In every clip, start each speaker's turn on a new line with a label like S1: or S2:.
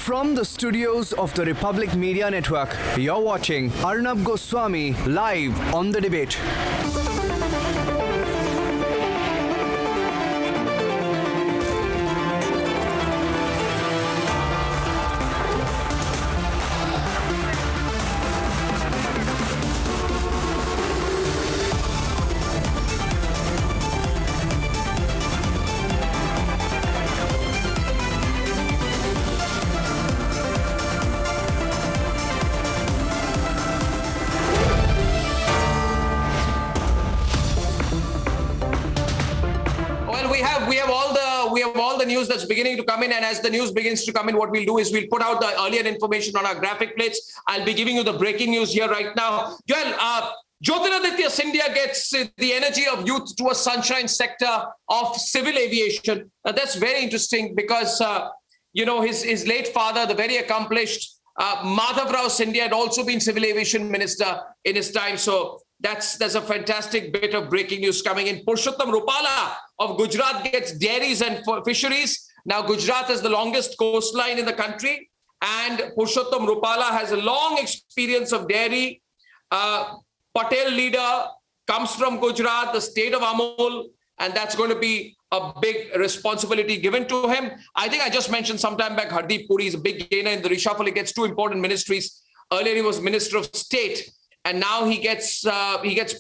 S1: From the studios of the Republic Media Network, you're watching Arnab Goswami live on The Debate.
S2: We have all the news that's beginning to come in, and as the news begins to come in, what we'll do is we'll put out the earlier information on our graphic plates. I'll be giving you the breaking news here right now. Joel, Jyotiraditya Scindia gets the energy of youth to a sunshine sector of civil aviation. That's very interesting because his late father, the very accomplished Madhav Rao Scindia, had also been civil aviation minister in his time. So there's a fantastic bit of breaking news coming in. Purushottam Rupala of Gujarat gets dairies and fisheries. Now, Gujarat has the longest coastline in the country, and Purushottam Rupala has a long experience of dairy. Patel leader comes from Gujarat, the state of Amul, and that's going to be a big responsibility given to him. I think I just mentioned sometime back, Hardeep Puri is a big gainer in the reshuffle. He gets two important ministries. Earlier, he was Minister of State. And now he gets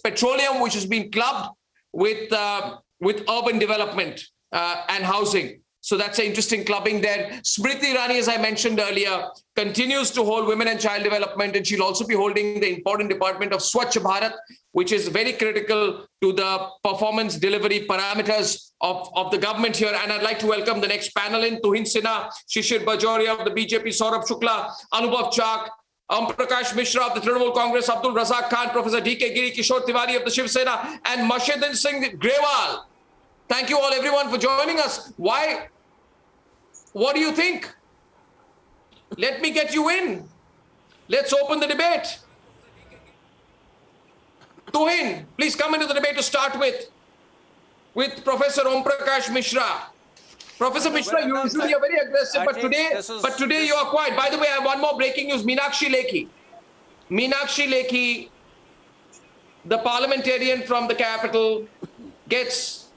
S2: petroleum, which has been clubbed with urban development and housing. So that's an interesting clubbing there. Smriti Irani, as I mentioned earlier, continues to hold women and child development, and she'll also be holding the important department of Swachh Bharat, which is very critical to the performance delivery parameters of the government here. And I'd like to welcome the next panel in: Tuhin Sinha, Shishir Bajoria of the BJP, Saurabh Shukla, Anubhav Chak, Prakash Mishra of the Trinamool Congress, Abdul Razak Khan, Professor D.K. Giri, Kishore Tiwari of the Shiv Sena, and Mashedin Singh Grewal. Thank you all, everyone, for joining us. Why? What do you think? Let me get you in. Let's open the debate. Tuhin, please come into the debate to start with Professor Om Prakash Mishra. Professor Mishra, usually you're very aggressive, but today you are quiet. By the way, I have one more breaking news. Meenakshi Lekhi, the parliamentarian from the capital, gets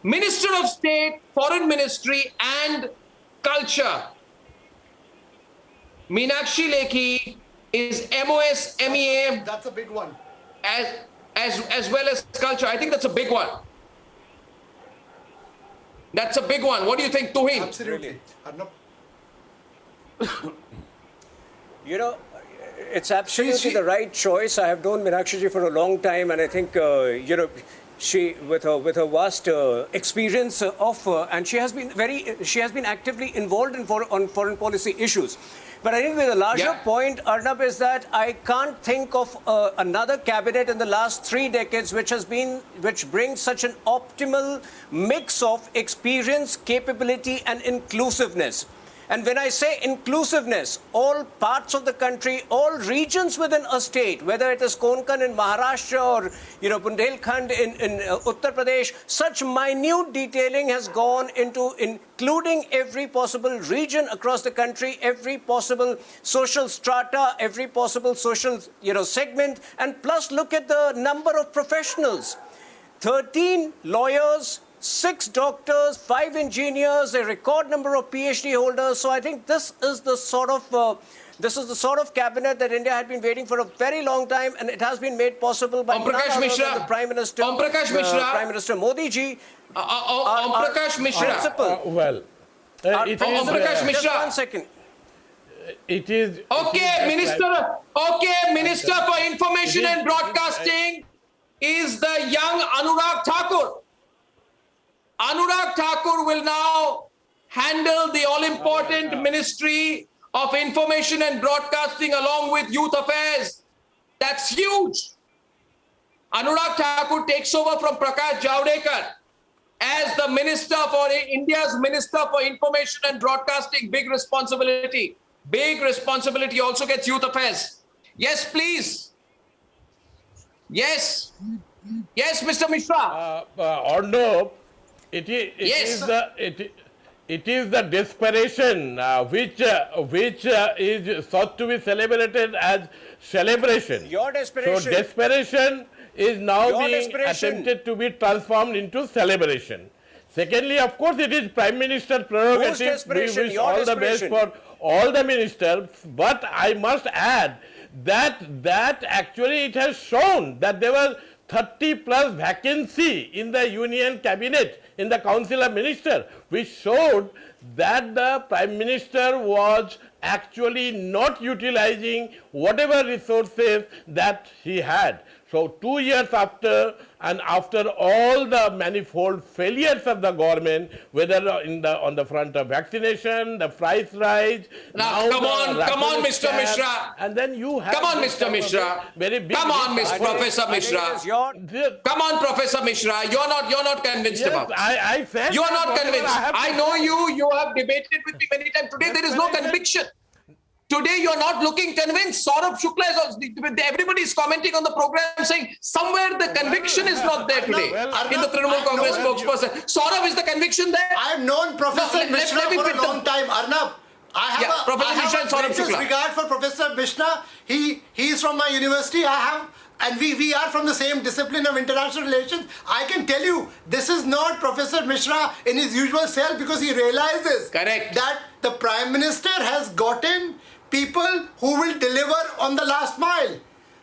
S2: Minister of State, Foreign Ministry and Culture. Meenakshi Lekhi is MOS, MEA.
S3: That's a big one.
S2: As well as Culture. I think that's a big one. That's a big one. What do you think, Tuhin?
S3: Absolutely.
S4: It's absolutely the right choice. I have known Meenakshi ji for a long time, and I think, she, with her vast experience and she has been actively involved on foreign policy issues. But I think the larger point, Arnab, is that I can't think of another cabinet in the last 3 decades which brings such an optimal mix of experience, capability, and inclusiveness. And when I say inclusiveness, all parts of the country, all regions within a state, whether it is Konkan in Maharashtra or Bundelkhand in Uttar Pradesh, such minute detailing has gone into including every possible region across the country, every possible social strata, every possible social segment, and plus look at the number of professionals. 13 lawyers, 6 doctors, 5 engineers, a record number of PhD holders. So I think this is the sort of cabinet that India had been waiting for a very long time, and it has been made possible by the Prime Minister, Prime Minister Modi ji.
S2: Prakash Mishra. Prakash Mishra.
S4: Just 1 second.
S5: It is
S2: Minister for Information and Broadcasting is the young Anurag Thakur. Anurag Thakur will now handle the all-important Ministry of Information and Broadcasting along with Youth Affairs. That's huge. Anurag Thakur takes over from Prakash Javadekar as the India's Minister for Information and Broadcasting. Big responsibility. Big responsibility. Also gets Youth Affairs. Yes, please. Yes. Yes, Mr. Mishra.
S5: Arnab, it is it is the desperation which is thought to be celebrated as celebration.
S4: Your desperation.
S5: So desperation is now
S4: Your
S5: being
S4: desperation.
S5: attempted to be transformed into celebration. Secondly, of course, it is Prime Minister prerogative.
S4: Whose desperation?
S5: We wish
S4: Your
S5: all the best
S4: desperation.
S5: for all the ministers. But I must add that actually it has shown that there was 30 plus vacancy in the union cabinet, in the council of ministers, which showed that the Prime Minister was actually not utilizing whatever resources that he had. So 2 years after, and after all the manifold failures of the government, whether on the front of vaccination, the price rise,
S2: Now, come on, Mr.
S5: scam,
S2: Mishra.
S5: and then you have
S2: Come on,
S5: this
S2: Mr.
S5: kind of
S2: Mishra.
S5: a very big
S2: Come on,
S5: risk.
S2: Professor
S4: I think
S2: Mishra.
S4: it's your
S2: Come on, Professor Mishra. You're not convinced
S5: Yes,
S2: about it.
S5: I said
S2: You are
S5: that
S2: not
S5: whatever
S2: convinced.
S5: have to
S2: I know
S5: say.
S2: you have debated with me many times. Today, there is no conviction. Today, you're not looking convinced. Saurabh Shukla is also, everybody is commenting on the program saying somewhere the conviction is not there today in the Trinamool Congress spokesperson. Saurabh, is the conviction there?
S3: I've known Professor Mishra
S2: let me
S3: for
S2: put
S3: a long time. Arnab, I have
S2: Yeah, Professor Mishra and Saurabh
S3: greatest
S2: Shukla.
S3: regard for Professor Mishra. He is from my university. And we are from the same discipline of international relations. I can tell you, this is not Professor Mishra in his usual self, because he realizes
S2: Correct.
S3: that the Prime Minister has gotten people who will deliver on the last mile.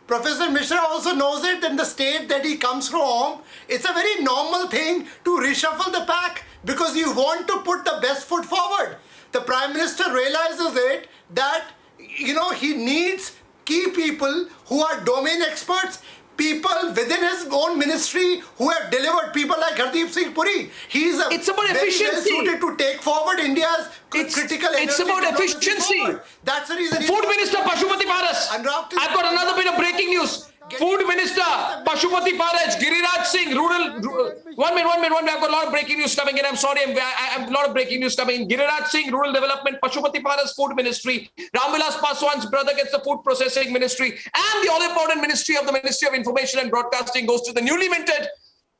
S3: Professor Mishra also knows it in the state that he comes from. It's a very normal thing to reshuffle the pack because you want to put the best foot forward. The Prime Minister realizes it that, he needs key people who are domain experts, people within his own ministry who have delivered, people like Hardeep Singh Puri. He's
S2: It's about
S3: very well
S2: efficiency.
S3: suited to take forward India's critical
S2: it's
S3: energy
S2: about
S3: diplomacy
S2: efficiency.
S3: forward. That's the reason.
S2: Food Minister Pashupati Paras.
S3: Anurag Til-
S2: I've got another bit of breaking news. Food Minister Pashupati Paras, Giriraj Singh, One minute. I've got a lot of breaking news coming in. I'm sorry. I have a lot of breaking news coming in. Giriraj Singh, Rural Development, Pashupati Paras, Food Ministry. Ramvilas Paswan's brother gets the Food Processing Ministry. And the all-important Ministry of the Ministry of Information and Broadcasting goes to the newly minted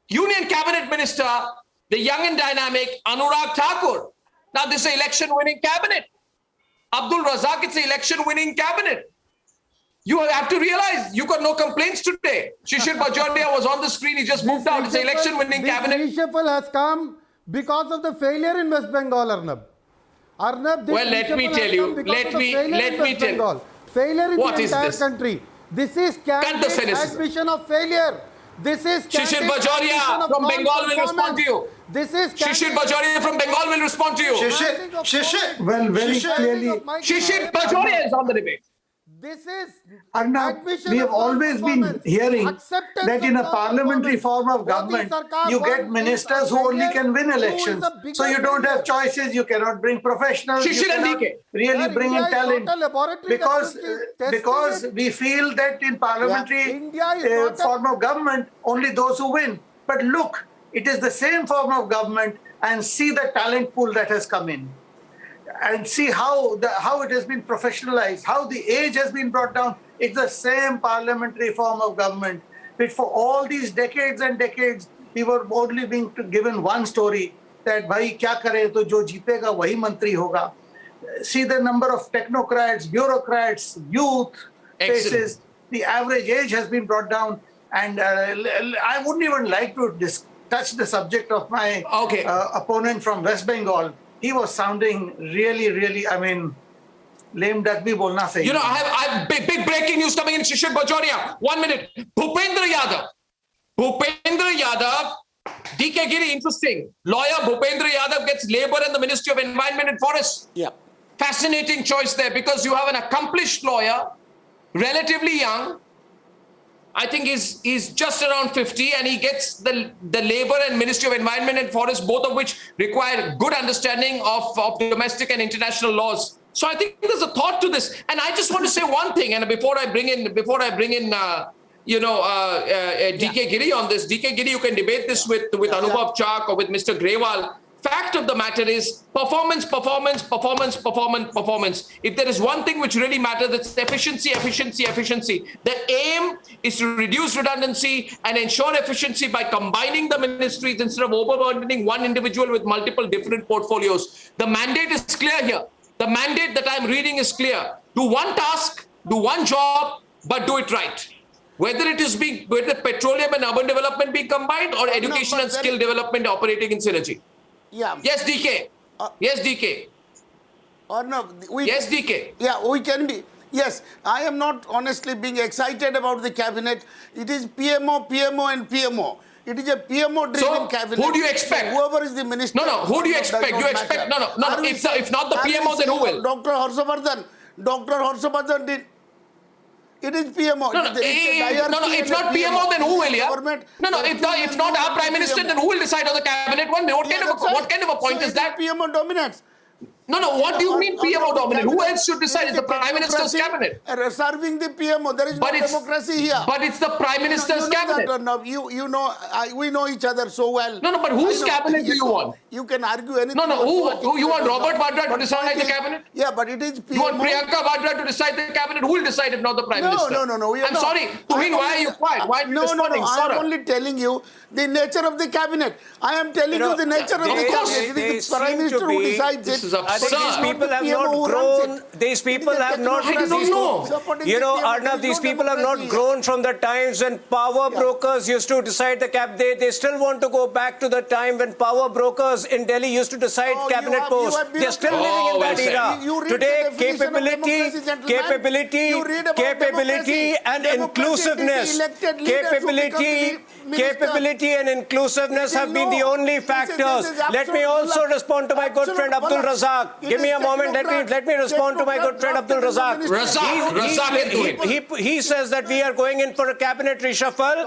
S2: Union Cabinet Minister, the young and dynamic Anurag Thakur. Now, this is an election-winning cabinet. Abdul Razak, it's an election-winning cabinet. You have to realize you got no complaints today. Shishir Bajoria was on the screen. He just moved out. It's an election-winning cabinet.
S6: This reshuffle has come because of the failure in West Bengal, Arnab. Arnab, this
S2: Well, let me
S6: reshuffle
S2: tell
S6: has
S2: you,
S6: come because
S2: let
S6: of the
S2: me-
S6: failure
S2: let
S6: in
S2: me
S6: West
S2: tell-
S6: Bengal. Failure in
S2: What
S6: the
S2: is
S6: entire
S2: this?
S6: country. This is
S2: Cut the
S6: candidate
S2: cynicism.
S6: admission of failure. This is
S2: Shishir
S6: candidate
S2: Bajoria
S6: admission of
S2: from Bengal will respond to
S6: non-performance.
S2: you.
S6: This is
S2: Shishir
S6: candidate
S2: Bajoria from Bengal will respond to you.
S3: Shishir,
S7: Well, very
S3: Shishir-
S7: clearly,
S2: Shishir Bajoria is on the debate.
S6: This is
S7: Arnab,
S6: admission
S7: we
S6: of
S7: have always been
S6: non-performance.
S7: hearing
S6: Acceptance
S7: that in
S6: of
S7: a parliamentary
S6: non-performance.
S7: form of
S6: Modi
S7: government,
S6: Sarkar
S7: you
S6: won
S7: get
S6: is
S7: ministers
S6: a
S7: who only
S6: failure.
S7: can win
S6: Who is
S7: elections.
S6: a bigger
S7: So you don't
S6: failure?
S7: have choices, you cannot bring professionals,
S2: Shishir
S7: you
S2: and
S7: cannot
S2: DK.
S7: really
S6: Sir,
S7: bring
S6: India
S7: in
S6: is
S7: talent.
S6: not a laboratory
S7: Because,
S6: that you keep testing
S7: because
S6: it.
S7: we feel that in parliamentary
S6: India is not a-
S7: form of government, only those who win. But look, it is the same form of government, and see the talent pool that has come in. And see how it has been professionalized, how the age has been brought down. It's the same parliamentary form of government, which for all these decades and decades, we were only being given one story, that bhai kya kare to jo jeetega wahi mantri hoga. See the number of technocrats, bureaucrats, youth
S2: Excellent.
S7: faces. The average age has been brought down, and I wouldn't even like to touch the subject of my
S2: Okay.
S7: opponent from West Bengal. He was sounding really, I mean, lame duck bhi bolna sahi.
S2: You know, I have big breaking news coming in. Shishir Bajoria. 1 minute. Bhupendra Yadav. DK Giri, interesting. Lawyer Bhupendra Yadav gets labor in the Ministry of Environment and Forests.
S4: Yeah.
S2: Fascinating choice there, because you have an accomplished lawyer, relatively young. I think he's just around 50, and he gets the labor and Ministry of Environment and Forests, both of which require good understanding of domestic and international laws. So I think there's a thought to this. And I just want to say one thing, and before I bring in DK Giri on this. DK Giri, you can debate this with Anubhav Chak or with Mr. Grewal. fact of the matter is performance, performance, performance, performance, performance. If there is one thing which really matters, it's efficiency, efficiency, efficiency. The aim is to reduce redundancy and ensure efficiency by combining the ministries instead of overburdening one individual with multiple different portfolios. The mandate is clear here. The mandate that I'm reading is clear. Do one task, do one job, but do it right. Whether whether petroleum and urban development being combined or education and skill development operating in synergy.
S8: Yeah.
S2: Yes, DK. Yes, DK.
S8: Or no?
S2: Yes, DK.
S8: Yeah, we can be. Yes, I am not honestly being excited about the cabinet. It is PMO, PMO, and PMO. It is a PMO-driven cabinet.
S2: Who do you expect?
S8: So whoever is the minister.
S2: No. Who do you expect? You expect no. If not the PMO, then who will?
S8: Dr. Harshvardhan did. It is PMO.
S2: No. If not PMO, then who will? Yeah. No. If not our prime minister, then who will decide on the cabinet one? What kind of a point is that?
S8: PMO dominates.
S2: No. What do you mean PMO dominant? Who else should decide? It's the prime minister's cabinet.
S8: Serving the PMO. There is no democracy here.
S2: But it's the prime minister's cabinet.
S8: You know, we know each other so well.
S2: No. But whose cabinet do you want?
S8: You can argue anything.
S2: No. Who you want? Robert Vadra to decide the cabinet?
S8: Yeah, but it is PMO.
S2: You want Priyanka Vadra to decide the cabinet? Who will decide if not the prime minister?
S8: No.
S2: I'm sorry. Tuhin, why are you quiet? Why are you responding?
S8: I am only telling you the nature of the cabinet. I am telling you the nature of the cabinet. It is the prime minister who decides it.
S2: This is absurd.
S4: These people have not grown. These people have not.
S2: I don't know.
S4: You know, Arnab, these people have not grown from the times when power brokers used to decide the cabinet. They still want to go back to the time when power brokers in Delhi used to decide cabinet posts. They're still living in that era. Today, capability and inclusiveness. Capability and inclusiveness have been the only factors. Let me also respond to my good friend Abdul Razak. Give me a moment. Let me respond to my good friend Abdul Razak. He says that we are going in for a cabinet reshuffle.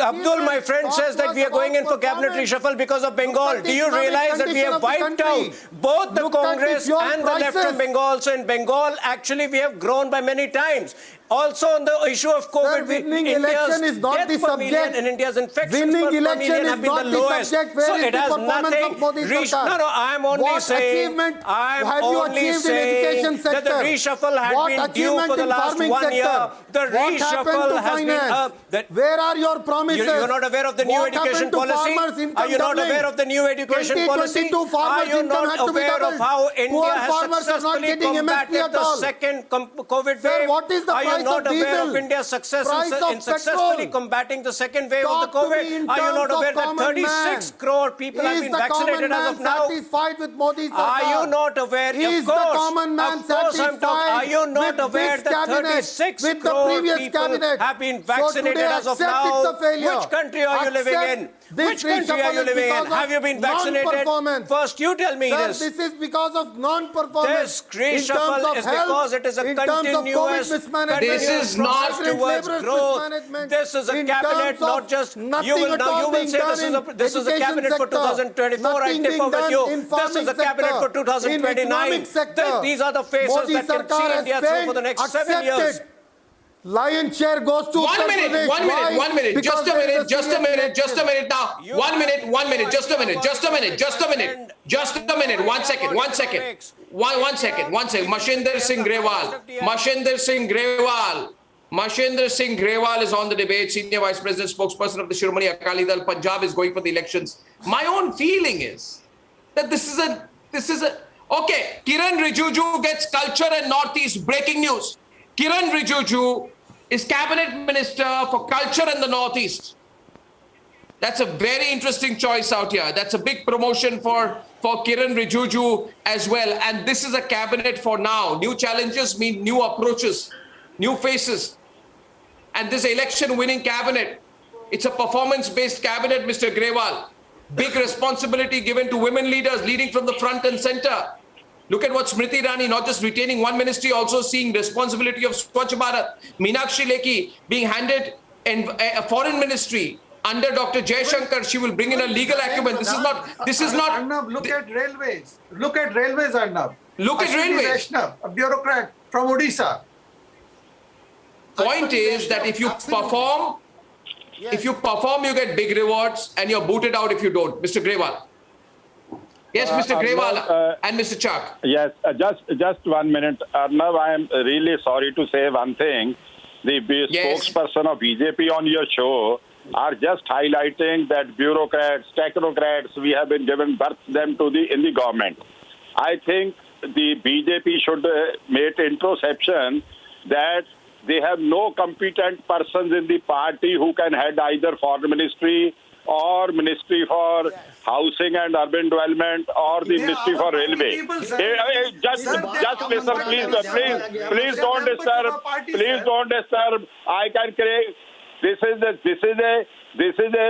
S4: Abdul, my friend, says that we are going in for cabinet reshuffle because of Bengal. Do you realize that we have wiped out both the Congress and the left from Bengal? So in Bengal, actually, we have grown by many times. Also on the issue of COVID,
S6: winning election is not the subject.
S4: And India's infections
S6: winning
S4: per
S6: election
S4: million
S6: is
S4: have been
S6: not
S4: the
S6: the
S4: lowest.
S6: subject. Where
S4: So
S6: is
S4: it
S6: the
S4: has
S6: performance
S4: nothing
S6: of Modi
S4: reached.
S6: Sarkar?
S4: No, I'm only
S6: What
S4: saying.
S6: achievement
S4: I'm
S6: have you
S4: only
S6: achieved in
S4: saying
S6: education sector?
S4: that the reshuffle had
S6: What
S4: been due
S6: achievement
S4: for the
S6: in
S4: last
S6: farming
S4: 1 year.
S6: sector?
S4: The
S6: What happened
S4: reshuffle
S6: to
S4: has
S6: finance?
S4: been.
S6: Where are your promises?
S4: You're not aware of the new
S6: What
S4: education
S6: happened to
S4: policy?
S6: farmers' income
S4: Are you not
S6: doubling?
S4: aware of the new education policy?
S6: 2022
S4: Are
S6: farmers'
S4: you
S6: income had
S4: not
S6: to be
S4: aware of
S6: doubled.
S4: how
S6: Poor
S4: India has
S6: farmers are not
S4: successfully
S6: getting MSP
S4: combated
S6: at
S4: the
S6: all.
S4: second COVID
S6: Sir,
S4: wave?
S6: what is the
S4: Are
S6: price
S4: you not
S6: of
S4: aware
S6: diesel?
S4: of India's success
S6: Price of
S4: in successfully
S6: petrol?
S4: combating the second wave
S6: Talk
S4: of the
S6: to me in
S4: COVID? Are you not
S6: terms of
S4: aware that
S6: common
S4: 36
S6: man.
S4: crore people have been vaccinated as of now?
S6: Satisfied with Modi Sarkar?
S4: Are you not aware?
S6: Is
S4: Of course,
S6: the common man
S4: of course I'm talking. Are you not
S6: with
S4: aware
S6: this
S4: that
S6: cabinet,
S4: 36
S6: with the
S4: crore
S6: previous
S4: people
S6: cabinet?
S4: have been
S6: So
S4: vaccinated
S6: today
S4: as of
S6: accept
S4: now?
S6: it's a failure.
S4: Which country are you living
S6: Accept
S4: in?
S6: this
S4: Which country are you
S6: reshuffle is
S4: living in?
S6: because of
S4: Have you been vaccinated?
S6: non-performance.
S4: First, you tell me
S6: Sir,
S4: this.
S6: this is because of non-performance.
S4: This reshuffle is because it is a continuous
S2: This is not
S4: towards growth. This is a cabinet, not just you will now. You will say this is a cabinet for 2024. I differ with you. This is a cabinet for 2029. These are the faces that can see India through for the next 7 years.
S6: Lion's share goes to
S2: One minute. Just a minute now. 1 minute. Just a minute. 1 second. Mashinder Singh Grewal is on the debate, Senior Vice President, spokesperson of the Shiromani Akali Dal. Punjab is going for the elections. My own feeling is that this is a okay. Kiran Rijiju gets culture and Northeast. Breaking news. Kiran Rijiju is cabinet minister for culture in the Northeast. That's a very interesting choice out here. That's a big promotion for Kiran Rijiju as well. And this is a cabinet for now. New challenges mean new approaches, new faces. And this election-winning cabinet, it's a performance-based cabinet, Mr. Grewal. Big responsibility given to women leaders leading from the front and center. Look at what Smriti Irani, not just retaining one ministry, also seeing responsibility of Swachh Bharat. Meenakshi Lekhi being handed a foreign ministry under Dr. Jaishankar. She will bring in a legal acumen. This is not.
S7: Arnab, look at railways. Look at railways, Arnab.
S2: Look at railways.
S7: Vaishnav, a bureaucrat from Odisha.
S2: Point is that if you perform, you get big rewards, and you're booted out if you don't, Mr. Grewal. Yes, Mr. Grewal and Mr. Chak.
S9: Yes, just 1 minute. Arnav, I am really sorry to say one thing. The
S2: Yes.
S9: spokesperson of BJP on your show are just highlighting that bureaucrats, technocrats, we have been given birth them to in the government. I think the BJP should make introspection that they have no competent persons in the party who can head either foreign ministry or Ministry for Housing and Urban Development or the Ministry for Railway. Just listen, please don't disturb. Please don't disturb. I can create. This is a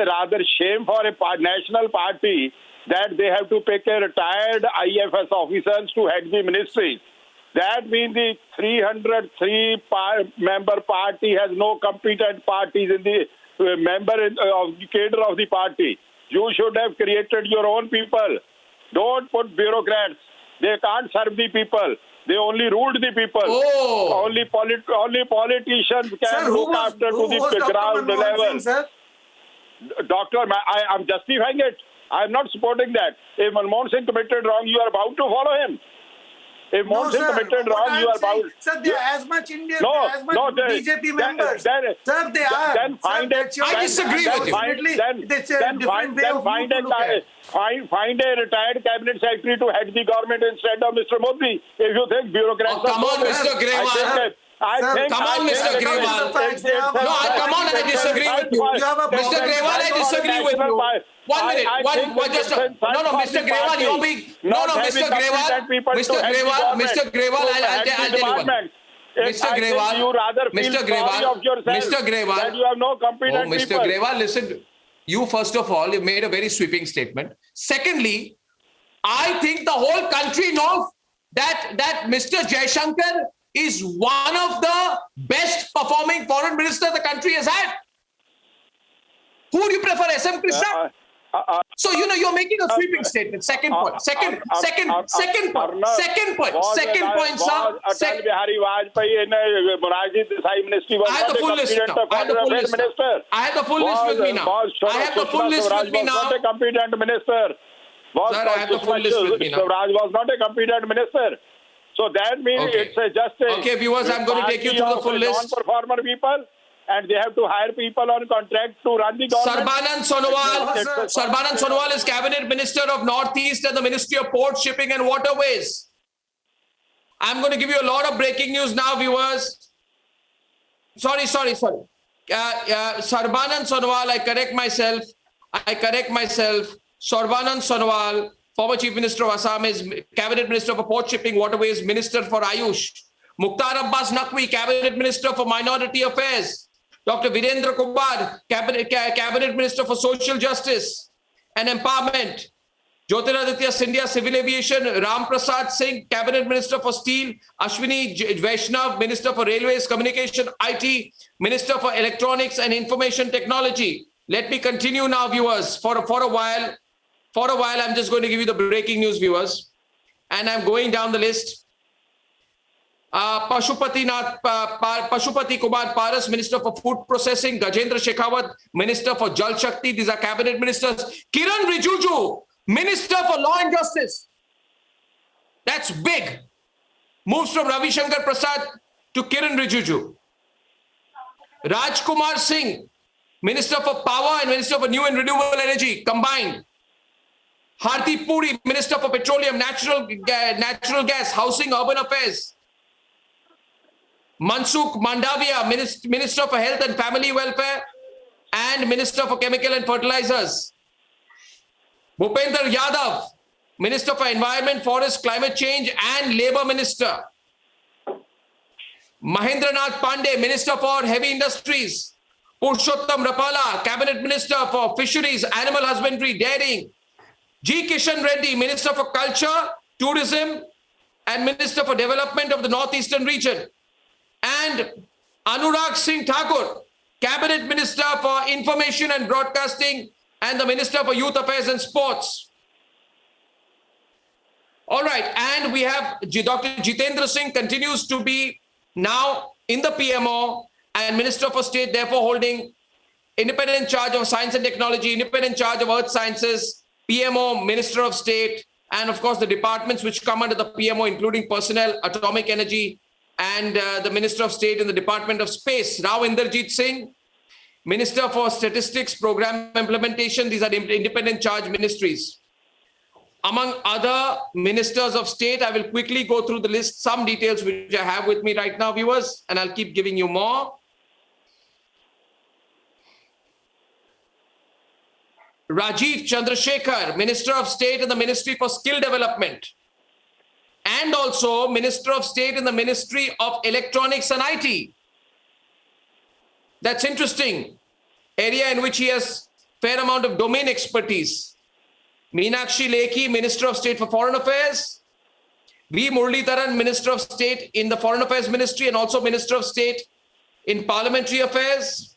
S9: rather shame for a national party that they have to pick a retired IFS officers to head the ministries. That means the 303 member party has no competent parties in the member of the cadre of the party. You should have created your own people. Don't put bureaucrats. They can't serve the people. They only ruled the people.
S2: Oh.
S9: Only politicians can look after to the ground level. Doctor, I'm justifying it. I'm not supporting that. If Manmohan Singh committed wrong, you are bound to follow him. If Manmohan Singh committed wrong, you are bound.
S7: Sir, they are as much Indian as much BJP members.
S9: Sir,
S7: they are.
S9: Then find it.
S2: I disagree with you.
S9: Then find a retired cabinet secretary to head the government instead of Mr. Modi. If you think bureaucrats
S2: come on, Mr. Grewal. Come on, Mr. Grewal. No, come on, I disagree with you. Mr. Grewal, I disagree with you. 1 minute. No, Mr. Grewal, you're being... No, Mr. Grewal, Mr. Grewal, I'll tell you one. Mr. Grewal,
S9: you rather feel
S2: Mr. Grewal,
S9: sorry of yourself
S2: Mr. Grewal,
S9: that you have no competent
S2: Mr.
S9: people.
S2: Grewal, listen. You, first of all, you made a very sweeping statement. Secondly, I think the whole country knows that Mr. Jaishankar is one of the best performing foreign ministers the country has had. Who do you prefer, SM Krishna? So, you're making a sweeping statement. Second point, sir.
S9: Atal Bihari Vajpayee in Morarji Desai ministry was not a competent foreign affairs minister.
S2: I have the full list with me now. I have the full list with me now.
S9: Was not a competent minister.
S2: Sir, I have the full list with me now.
S9: Swaraj was not a competent minister. So that means it's just a...
S2: Okay, viewers, I'm going to take you through the full list.
S9: Non-performer people. And they have to hire people on contract to run the government.
S2: Sarbanand Sonowal is Cabinet Minister of Northeast and the Ministry of Port, Shipping and Waterways. I'm going to give you a lot of breaking news now, viewers. Sorry. Sarbanand Sonowal, I correct myself. Sarbanand Sonowal, former Chief Minister of Assam, is Cabinet Minister for Port, Shipping, Waterways, Minister for Ayush. Mukhtar Abbas Naqvi, Cabinet Minister for Minority Affairs. Dr. Virendra Kumar, Cabinet Minister for Social Justice and Empowerment. Jyotiraditya Scindia, Civil Aviation. Ram Prasad Singh, Cabinet Minister for Steel. Ashwini Vaishnav, Minister for Railways, Communication, IT, Minister for Electronics and Information Technology. Let me continue now, viewers. For a while, I'm just going to give you the breaking news, viewers. And I'm going down the list. Pashupati Kumar Paras, Minister for Food Processing. Gajendra Shekhawat, Minister for Jal Shakti. These are cabinet ministers. Kiran Rijiju, Minister for Law and Justice. That's big. Moves from Ravi Shankar Prasad to Kiran Rijiju. Rajkumar Singh, Minister for Power and Minister for New and Renewable Energy combined. Hardeep Puri, Minister for Petroleum, Natural Gas, Housing, Urban Affairs. Mansukh Mandavia, Minister for Health and Family Welfare and Minister for Chemical and Fertilizers. Bhupender Yadav, Minister for Environment, Forest, Climate Change and Labour Minister. Mahendranath Pandey, Minister for Heavy Industries. Purushottam Rapala, Cabinet Minister for Fisheries, Animal Husbandry, Dairying. G. Kishan Reddy, Minister for Culture, Tourism and Minister for Development of the Northeastern Region. And Anurag Singh Thakur, Cabinet Minister for Information and Broadcasting and the Minister for Youth Affairs and Sports. All right, and we have Dr. Jitendra Singh continues to be now in the PMO and Minister for State, therefore holding independent charge of Science and Technology, independent charge of Earth Sciences, PMO, Minister of State, and of course the departments which come under the PMO, including personnel, atomic energy, and the Minister of State in the Department of Space, Rao Inderjit Singh, Minister for Statistics, Program Implementation. These are independent charge ministries. Among other ministers of state, I will quickly go through the list, some details which I have with me right now, viewers, and I'll keep giving you more. Rajiv Chandrasekhar, Minister of State in the Ministry for Skill Development, and also Minister of State in the Ministry of Electronics and IT. That's interesting. Area in which he has fair amount of domain expertise. Meenakshi Lekhi, Minister of State for Foreign Affairs. V. Muralidharan, Minister of State in the Foreign Affairs Ministry and also Minister of State in Parliamentary Affairs.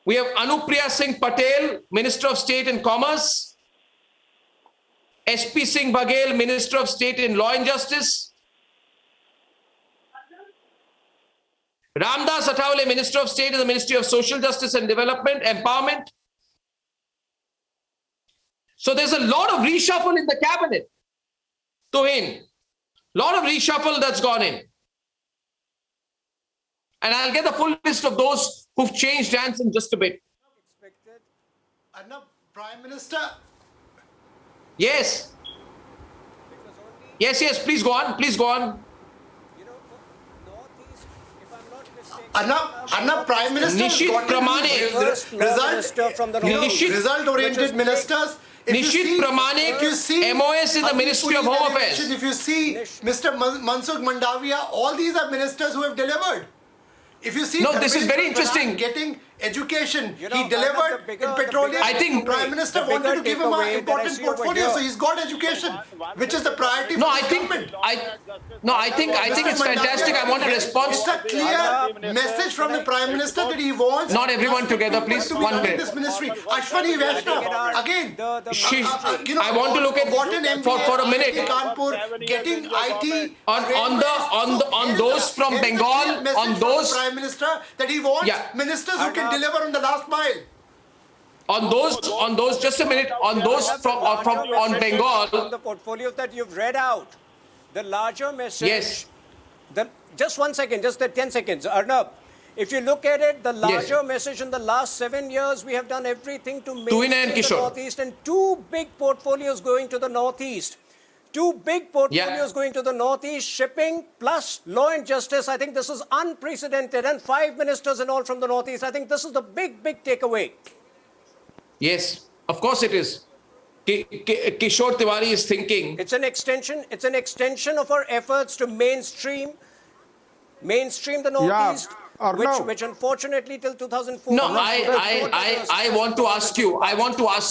S2: We have Anupriya Singh Patel, Minister of State in Commerce. SP Singh Baghel, Minister of State in Law and Justice. Ramdas Athavale, Minister of State in the Ministry of Social Justice and Development, Empowerment. So there's a lot of reshuffle in the cabinet. Tuhin, lot of reshuffle that's gone in. And I'll get the full list of those who've changed hands in just a bit.
S3: Arnab, Prime Minister.
S2: Yes. Yes, please go on. Please go on.
S3: Arnab, Prime Minister
S2: Nishit Pramanik,
S3: result-oriented ministers.
S2: Nishit Pramanik, MOS in the Ministry of Home Affairs.
S3: If you see Mr. Mansukh Mandaviya, all these are ministers who have delivered. If you see,
S2: no, this is very interesting.
S3: Getting education, he delivered in petroleum.
S2: I think
S3: Prime Minister wanted to give him an important portfolio, so he's got education, which is the priority.
S2: No,
S3: for
S2: I think,
S3: government.
S2: I think it's fantastic. I want a response.
S3: It's a clear message from the Prime Minister that he wants.
S2: Not everyone together, please.
S3: To be
S2: 1 minute.
S3: this ministry. Ashwani Vaishnav, again.
S2: I want to look at for a minute
S3: Kanpur, getting IT
S2: on those from Bengal, on those
S3: Prime Minister that he wants ministers who can deliver on the last mile.
S2: On those, just a minute, on those on Bengal.
S4: From the portfolios that you've read out, the larger message.
S2: Yes.
S4: Just 1 second, just 10 seconds. Arnab, if you look at it, the larger message in the last 7 years, we have done everything to mainstream the Northeast, and 2 big portfolios going to the Northeast. 2 big portfolios going to the Northeast, shipping plus law and justice. I think this is unprecedented, and 5 ministers and all from the Northeast. I think this is the big takeaway.
S2: Yes, of course it is. Kishore Tiwari is thinking.
S4: It's an extension of our efforts to mainstream the Northeast, which unfortunately till 2004.
S2: No, I want to ask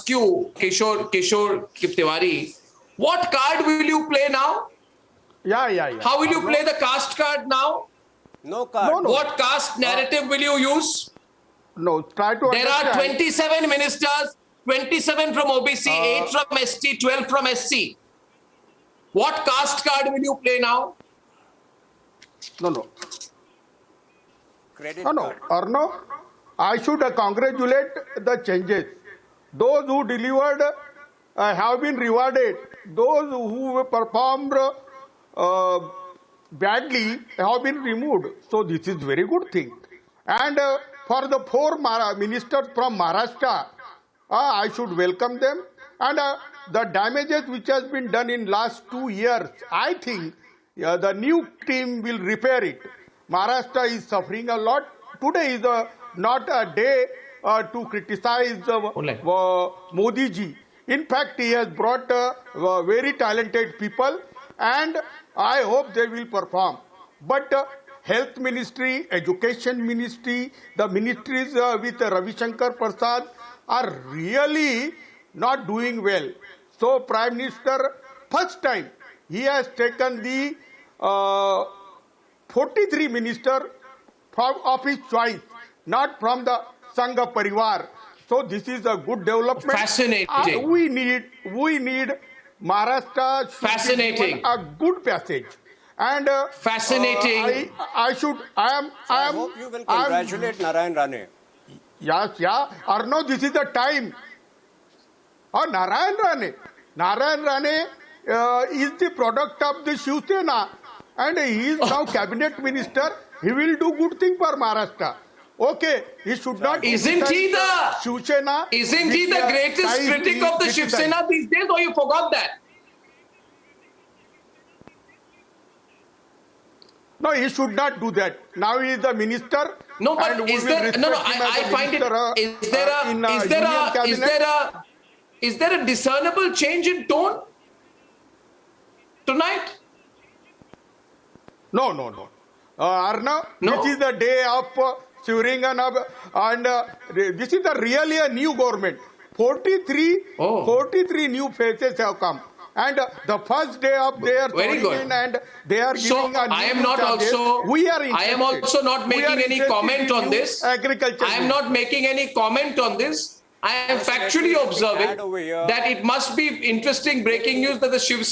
S2: you, Kishore Tiwari, what card will you play now?
S5: Yeah.
S2: How will you play the caste card now?
S4: No card.
S5: No.
S2: What caste narrative will you use?
S5: No, try to
S2: There are 27 ministers, 27 from OBC, 8 from ST, 12 from SC. What caste card will you play now?
S5: No.
S4: Credit
S5: No.
S4: card.
S5: Arno, I should congratulate the changes. Those who delivered have been rewarded. Those who performed badly have been removed. So this is very good thing. And for the 4 ministers from Maharashtra, I should welcome them. And the damages which has been done in last 2 years, I think the new team will repair it. Maharashtra is suffering a lot. Today is not a day to criticize Modi ji. In fact, he has brought very talented people, and I hope they will perform. But Health Ministry, Education Ministry, the ministries with Ravi Shankar Prasad are really not doing well. So Prime Minister, first time, he has taken the 43 minister of his choice, not from the Sangha Parivar. So this is a good development.
S2: Fascinating.
S5: We need Maharashtra.
S2: Fascinating.
S5: A good passage. And
S2: fascinating.
S4: I hope you will congratulate Narayan Rane.
S10: Yes, yeah. Arnav, this is the time. Narayan Rane is the product of the Shiv Sena, and he is now cabinet minister. He will do good thing for Maharashtra. Okay, he should not.
S2: Isn't he the
S10: Shiv Sena?
S2: Isn't he the greatest critic of the Shiv Sena these days, or you forgot that?
S10: No, he should not do that. Now he is the minister.
S2: No, but
S10: and
S2: is
S10: we will
S2: there? No, no.
S10: respect him as
S2: I
S10: a
S2: find it.
S10: minister,
S2: Is there a discernible change in tone tonight?
S10: No. Arnav,
S2: No.
S10: this is the day of swearing and this is really a new government. 43 new faces have come. And the first day of their
S2: Very good.
S10: in and they are giving
S2: So
S10: a new
S2: I am not
S10: charges.
S2: also.
S10: We are
S2: I am
S10: interested.
S2: also not
S10: We are
S2: making any
S10: interested
S2: comment
S10: in
S2: on
S10: new
S2: this.
S10: Agriculture.
S2: I am not making any comment on this. I am factually observing that it must be interesting breaking news that the Shiv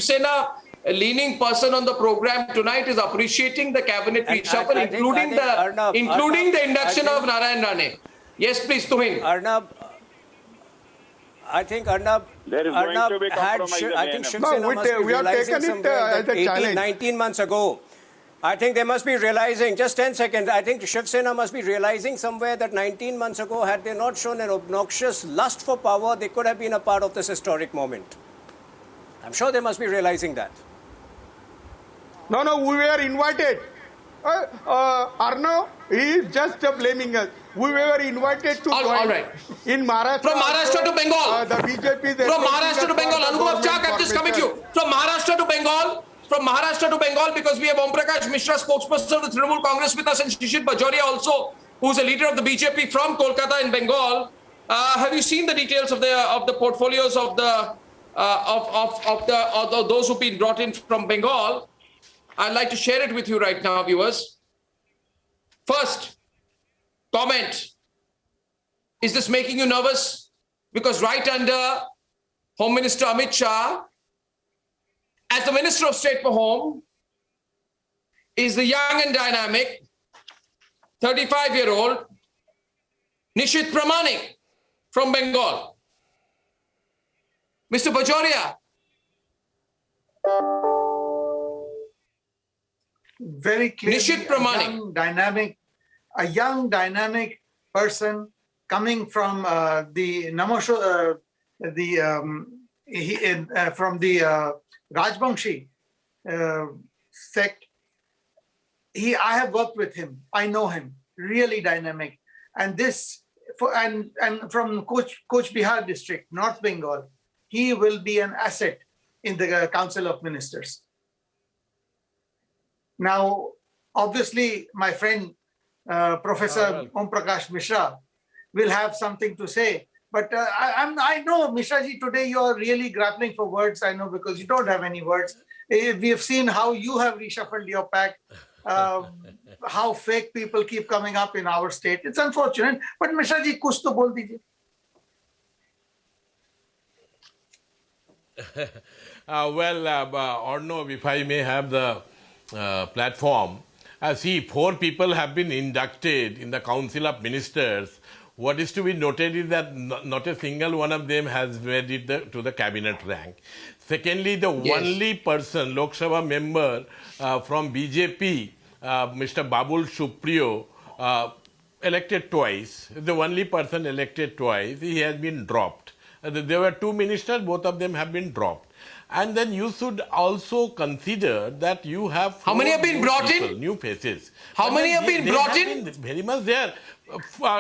S2: Sena leaning person on the program tonight is appreciating the cabinet reshuffle, including the induction of Narayan Rane. Yes, please, Tuhin.
S4: Arnab, I think Arnab,
S9: There is going to be compromise
S4: I think
S9: again.
S4: Shiv
S10: No,
S4: Sena must be
S10: we have
S4: realizing
S10: taken it
S4: somewhere
S10: as
S4: that
S10: a
S4: 18,
S10: challenge.
S4: 19 months ago, I think they must be realizing, just 10 seconds, I think Shiv Sena must be realizing somewhere that 19 months ago, had they not shown an obnoxious lust for power, they could have been a part of this historic moment. I'm sure they must be realizing that.
S10: No, we were invited. Arnav, he is just blaming us. We were invited to
S2: All
S10: join
S2: right.
S10: in Maharashtra.
S2: From Maharashtra to Bengal.
S10: The BJP is
S2: From
S10: approaching
S2: Maharashtra
S10: us
S2: to Bengal,
S10: for the
S2: Anubhav Chak,
S10: government
S2: I'm just coming to
S10: formation.
S2: you. From Maharashtra to Bengal, because we have Om Prakash Mishra, spokesperson of the Trinamool Congress with us, and Shishir Bajoria also, who's a leader of the BJP from Kolkata in Bengal. Have you seen the details of the portfolios of those who've been brought in from Bengal? I'd like to share it with you right now, viewers. First, comment. Is this making you nervous? Because right under Home Minister Amit Shah, as the Minister of State for Home, is the young and dynamic 35-year-old Nishit Pramanik from Bengal. Mr. Bajoria.
S7: Very clearly,
S2: Nishit Pramanik.
S7: a young dynamic person coming from from the Rajbangshi sect. I have worked with him. I know him. Really dynamic, and from Coach Bihar district, North Bengal, he will be an asset in the Council of Ministers. Now, obviously, my friend Professor Om Prakash Mishra will have something to say. But I know, Mishra ji, today you are really grappling for words. I know, because you don't have any words. We have seen how you have reshuffled your pack, how fake people keep coming up in our state. It's unfortunate. But Mishra ji, kuch to bol dijiye.
S5: Arnav, if I may have the platform, see, 4 people have been inducted in the Council of Ministers. What is to be noted is that not a single one of them has made it to the cabinet rank. Secondly, the only person, Lok Sabha member from BJP, Mr. Babul Supriyo, elected twice, the only person elected twice, he has been dropped. There were 2 ministers, both of them have been dropped. And then you should also consider that you have...
S2: How many have been brought in?
S5: New faces.
S2: How many have been brought in?
S5: Very much there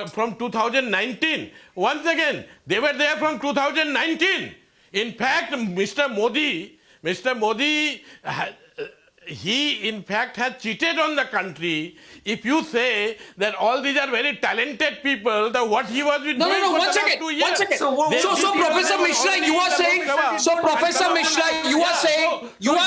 S5: from 2019. Once again, they were there from 2019. In fact, Mr. Modi, he in fact has cheated on the country. If you say that all these are very talented people, that what he was doing
S2: No,
S5: for the
S2: one
S5: last
S2: second.
S5: 2 years.
S2: One second.
S5: They-
S2: So,
S5: these people
S2: Professor
S5: were
S2: Mishra,
S5: already
S2: you
S5: in
S2: are
S5: the
S2: saying,
S5: Lok Sabha.
S2: so Professor Mishra, you are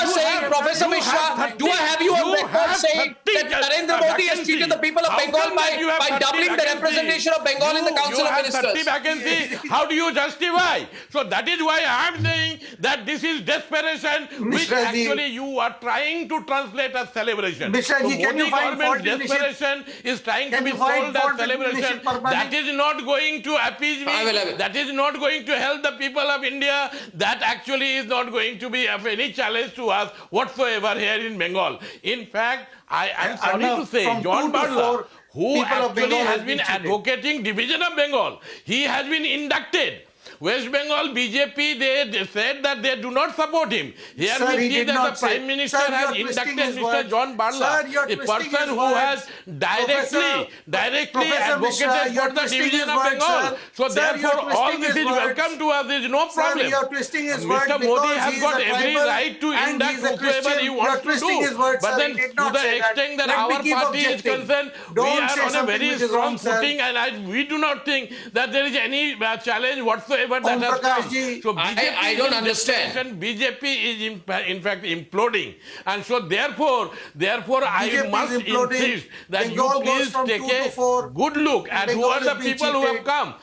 S2: saying, Professor Mishra, do I have you on record saying that Narendra Modi has treated the people of Bengal by doubling the representation of Bengal in the Council of Ministers.
S5: 30 vacancies. How do you justify? So that is why I am saying that this is desperation, which
S7: Mishra ji,
S5: actually you are trying to translate as celebration.
S7: Mishra
S5: So
S7: ji, can
S5: Modi
S7: you find
S5: government's
S7: fault in
S5: desperation is trying to
S7: Can
S5: be
S7: you find
S5: sold as
S7: fault in
S5: celebration.
S7: Nishit Parmani?
S5: That is not going to appease me.
S2: I will.
S5: That is not going to help the people of India. That actually is not going to be of any challenge to us whatsoever here in Bengal. In fact, I am sorry to say,
S7: from
S5: John
S7: 2 to 4
S5: Barla, who
S7: people of
S5: actually
S7: Bengal
S5: has
S7: have
S5: been
S7: been cheated.
S5: advocating division of Bengal, he has been inducted. West Bengal BJP, they said that they do not support him. Here
S7: Sir,
S5: we
S7: he
S5: see
S7: did
S5: that
S7: not
S5: the
S7: say.
S5: Prime Minister
S7: Sir,
S5: has
S7: you are twisting
S5: inducted
S7: his
S5: Mr.
S7: words.
S5: John Barla,
S7: Sir, you are
S5: a
S7: twisting
S5: person
S7: his
S5: who has
S7: words.
S5: directly
S7: Professor Mishra,
S5: advocated
S7: you are
S5: for the
S7: twisting
S5: division
S7: his
S5: of
S7: words,
S5: Bengal.
S7: sir.
S5: So
S7: Sir, you are
S5: therefore, all
S7: twisting
S5: this
S7: his
S5: is
S7: words.
S5: welcome to us. There is no
S7: Sir,
S5: problem.
S7: you are twisting his words
S5: Mr. Modi
S7: because
S5: has
S7: he is
S5: got
S7: a
S5: every
S7: tribal
S5: right to
S7: and
S5: induct
S7: he is a
S5: whosoever
S7: Christian.
S5: he
S7: You are
S5: wants to
S7: twisting
S5: do.
S7: his words,
S5: But
S7: sir.
S5: then
S7: He did
S5: to
S7: not
S5: the
S7: say that.
S5: extent that
S7: Let me
S5: our
S7: keep
S5: party is
S7: objecting.
S5: concerned,
S7: Don't
S5: we
S7: say
S5: are on a
S7: something
S5: very
S7: which is
S5: strong
S7: wrong, sir.
S5: footing, and we do not think that there is any challenge whatsoever that
S7: Om
S5: has
S7: Prakash
S5: come.
S7: ji,
S5: So
S2: I don't understand.
S5: BJP is in fact imploding, and so therefore I
S7: BJP
S5: must
S7: is imploding.
S5: insist that
S7: Bengal
S5: you
S7: goes
S5: please
S7: from
S5: take
S7: 2 to
S5: a
S7: 4.
S5: good look at who
S7: Bengal
S5: are the
S7: is being
S5: people who have
S7: cheated.
S5: come.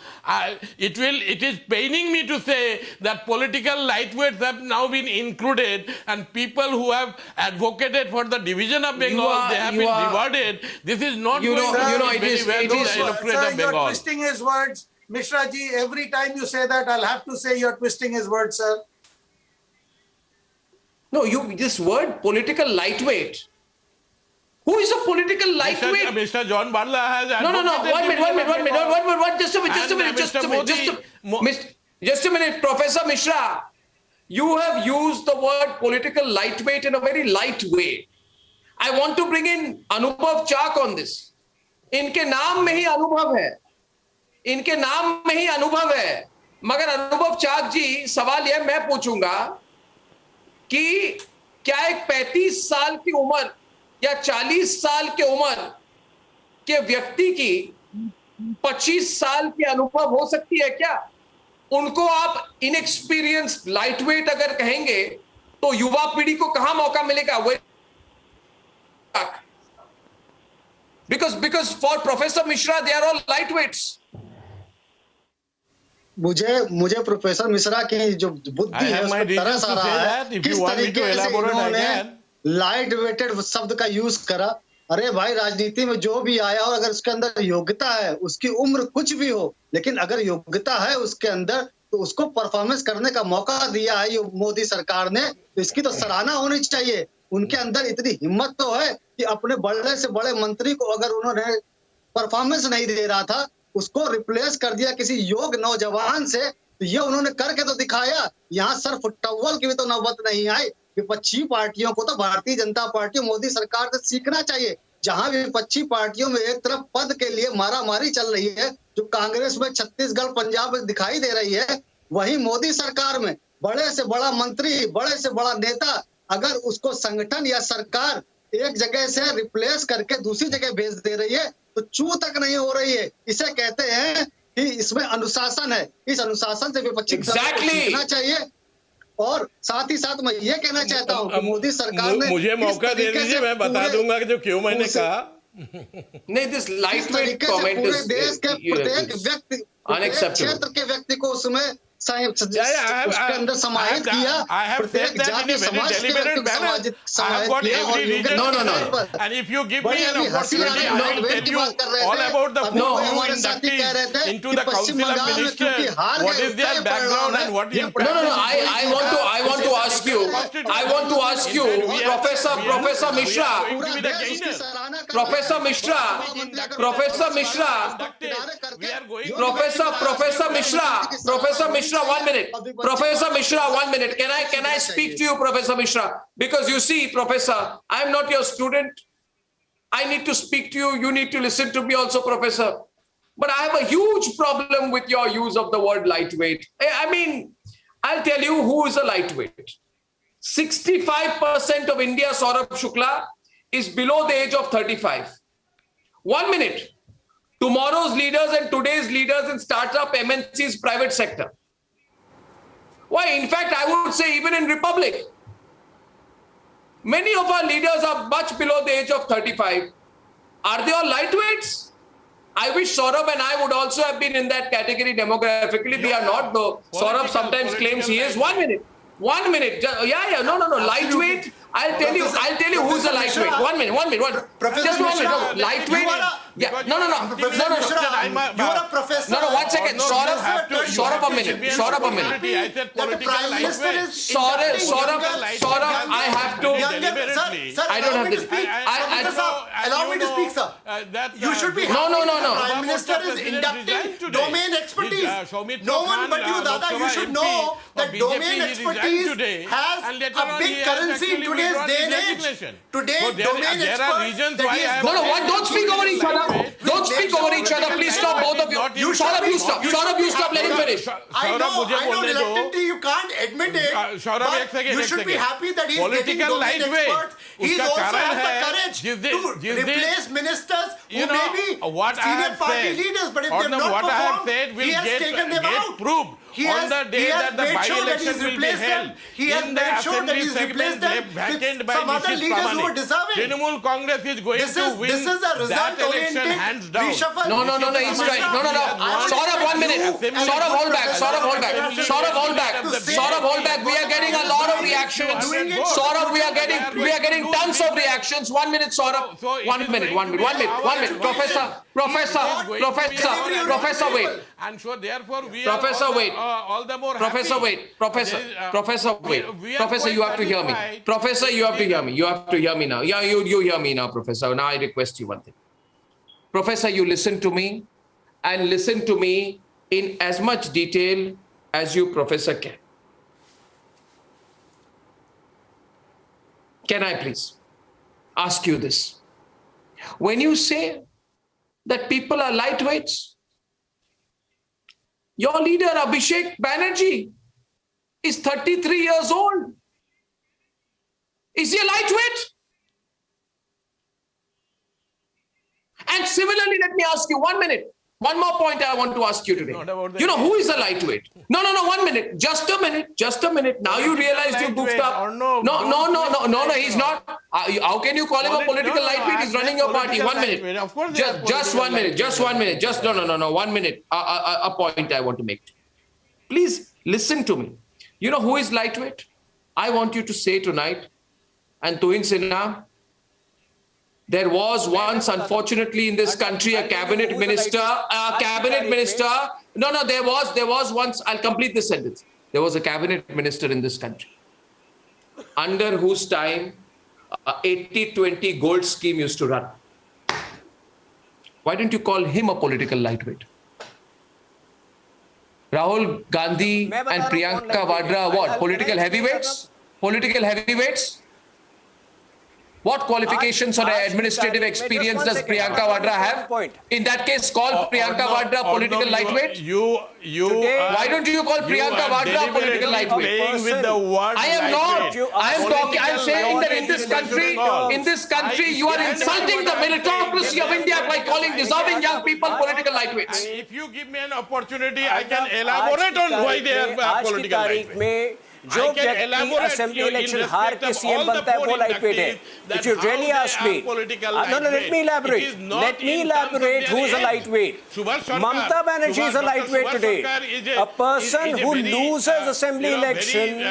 S5: It is paining me to say that political lightweights have now been included, and people who have advocated for the division of Bengal, they have been rewarded. This is not
S2: You
S5: going
S2: know,
S5: to
S2: you know,
S5: be
S2: it
S5: very
S2: is-
S5: well
S2: it
S5: to
S2: is-
S5: the electorate
S7: Sir,
S5: of
S7: you are
S5: Bengal.
S7: twisting his words. Mishra ji, every time you say that, I'll have to say you are twisting his words, sir.
S2: No, this word political lightweight. Who is a political lightweight?
S5: Mr. John Barla has
S2: No.
S5: advocated
S2: One
S5: division of
S2: minute.
S5: Bengal.
S2: Just a minute.
S5: Mr.
S2: Just a minute, Professor Mishra. You have used the word political lightweight in a very light way. I want to bring in Anubhav Chak on this. इनके नाम में ही अनुभव है. इनके नाम में ही अनुभव है. मगर अनुभव चाक जी, सवाल यह मैं पूछूंगा कि क्या एक 35 साल की उम्र या 40 साल की उम्र के व्यक्ति की 25 साल की अनुभव हो सकती है क्या? उनको आप इनएक्सपीरियंस लाइटवेट अगर कहेंगे तो युवा पीढ़ी को कहां मौका मिलेगा? Because for Professor Mishra they are all lightweights.
S11: मुझे प्रोफेसर मिश्रा की जो बुद्धि है उस पर तरस आ रहा है किस तरीके से इन्होंने लाइट वेटेड शब्द का यूज करा. अरे भाई, राजनीति में जो भी आया और अगर उसके अंदर योग्यता है, उसकी उम्र कुछ भी हो, लेकिन अगर योग्यता है उसके अंदर तो उसको परफॉर्मेंस करने का मौका दिया है ये मोदी सरकार ने, तो इसकी तो सराहना होनी चाहिए. उनके अंदर इतनी हिम्मत तो है कि अपने बड़े से बड़े मंत्री को अगर उन्होंने परफॉर्मेंस नहीं दे रहा था, उसको रिप्लेस कर दिया किसी योग्य नौजवान से, तो ये उन्होंने करके तो दिखाया. यहाँ सिर्फ टव्वल की भी तो नौबत नहीं आई. विपक्षी पार्टियों को तो भारतीय जनता पार्टी मोदी सरकार से सीखना चाहिए. जहां भी विपक्षी पार्टियों में एक तरफ पद के लिए मारामारी चल रही है, जो कांग्रेस में छत्तीसगढ़ पंजाब में दिखाई दे रही है, वहीं मोदी सरकार में बड़े से बड़ा मंत्री, बड़े से बड़ा नेता, अगर उसको संगठन या सरकार एक जगह से रिप्लेस करके दूसरी जगह भेज दे रही है तो चू तक नहीं हो रही है. इसे कहते हैं कि इसमें अनुशासन है. इस अनुशासन से विपक्षी सीखना चाहिए. और साथ ही साथ मैं ये कहना चाहता हूँ कि मोदी सरकार ने
S5: मुझे मौका दे दीजिए, मैं बता दूंगा कि जो क्यों मैंने कहा.
S2: नहीं, दिस लाइटवेट कमेंट
S11: पूरे देश के प्रत्येक व्यक्ति, क्षेत्र के व्यक्ति को उसमें उसके अंदर समाहित किया. प्रत्येक जाति समाज के व्यक्ति को समाहित किया. और
S5: and if you give me an opportunity, I will tell you all about the new inductees into the Council of Ministers. What is their background and what is
S2: I want to ask you, Professor Mishra, Professor Mishra, 1 minute. Professor Mishra, 1 minute. Can I speak to you, Professor Mishra? Because you see, Professor, I am not your student. I need to speak to you. You need to listen to me also, Professor. But I have a huge problem with your use of the word lightweight. I mean, I'll tell you who is a lightweight. 65% of India, Saurabh Shukla, is below the age of 35. 1 minute. Tomorrow's leaders and today's leaders in startup, MNCs, private sector. Why, in fact, I would say even in Republic, many of our leaders are much below the age of 35. Are they all lightweights? I wish Saurabh and I would also have been in that category demographically. We are not, though. Saurabh sometimes claims he is. 1 minute. 1 minute. Yeah. No. Lightweight. I'll tell you who's a lightweight. 1 minute.
S3: Professor
S2: Just 1 minute.
S3: Mishra,
S2: No, lightweight.
S3: you are a professor.
S2: No, 1 second. Saurabh, a minute. Saurabh, a minute.
S3: That the Prime Minister is
S2: Saurabh, I have to.
S3: Sir,
S2: I don't have this.
S3: Allow me to speak, sir. You should be happy
S2: No.
S3: that the Prime Minister is inducting domain expertise. No one but you, Dada, you should know that domain expertise has a big currency in today's day and age. Today, domain experts that he has
S2: Don't speak over each other. Don't speak over each other. Please stop, both of you. Saurabh, you stop. Saurabh, you stop. Let him finish.
S3: I know reluctantly you can't admit it, but you should be happy that he's getting domain experts. He also has the courage to replace ministers who may be senior party leaders, but if they have not performed, he has taken them out. He has made sure that he's replaced them. He has made sure that he's replaced them with some other leaders who are deserving.
S5: Trinamool Congress is going to win
S3: this is a result-oriented reshuffle.
S2: No, he's right. No. Saurabh, 1 minute. Saurabh, hold back. We are getting a lot of reactions. Saurabh, we are getting tons of reactions. 1 minute, Saurabh. 1 minute. Professor, wait.
S5: And so therefore we
S2: Professor,
S5: are
S2: wait.
S5: All the more
S2: Professor,
S5: happy.
S2: wait. Professor, wait. Professor, you have to hear me. Professor, you have to hear me. You have to hear me now. Yeah, you hear me now, Professor. Now I request you one thing. Professor, you listen to me and listen to me in as much detail as you, Professor, can. Can I please ask you this? When you say that people are lightweights, your leader, Abhishek Banerjee, is 33 years old. Is he a lightweight? And similarly, let me ask you 1 minute. One more point I want to ask you today. You know who is a lightweight? No, 1 minute. Just a minute. Now you realize you goofed up. No, he's not. How can you call him a political lightweight? He's running your party. 1 minute.
S5: Of course,
S2: just 1 minute. Just 1 minute. No. 1 minute. A point I want to make. Please listen to me. You know who is lightweight? I want you to say tonight, and Tuhin Sinha, there was once, unfortunately, in this country, a cabinet minister. No, there was once. I'll complete this sentence. There was a cabinet minister in this country, under whose time 80-20 gold scheme used to run. Why don't you call him a political lightweight? Rahul Gandhi and Priyanka Vadra, what? Political heavyweights? What qualifications or administrative experience does Priyanka Vadra have? In that case, call Priyanka Vadra political lightweight. Why don't you call Priyanka Vadra political lightweight? I am not. I am saying that in this country, you are insulting the meritocracy of India by calling deserving young people political lightweights.
S5: If you give me an opportunity, I can elaborate on why they are political lightweights.
S4: जो व्यक्ति assembly election हार के CM बनता है वो lightweight है. If you really ask me, no, let me elaborate who is a lightweight. Mamata Banerjee is a lightweight today. A person who loses assembly election,